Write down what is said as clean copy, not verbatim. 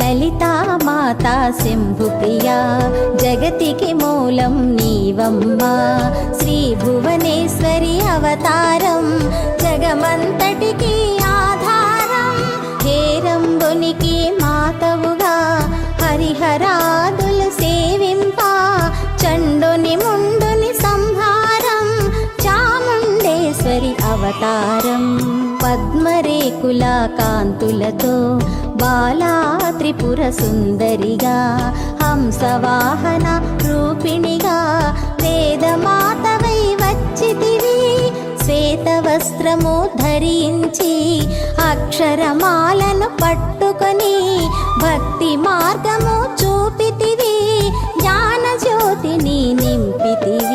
లలితా మాతా శంభుప్రియా జగతికి మూలం నీవమ్మా శ్రీ భువనేశ్వరి అవతారం జగమంతటికి ఆధారం హేరంబునికి మాతవుగా హరిహరాదులు సేవింప చండుని ముండుని సంహారం చాముండేశ్వరి అవతారం పద్మరేకుల కాంతులతో బాలా త్రిపుర సుందరిగా హంసవాహన రూపిణిగా వేదమాతవై వచ్చితివి శ్వేత వస్త్రము ధరించి అక్షరమాలను పట్టుకొని భక్తి మార్గము చూపితివి జ్ఞాన జ్యోతిని నింపితివి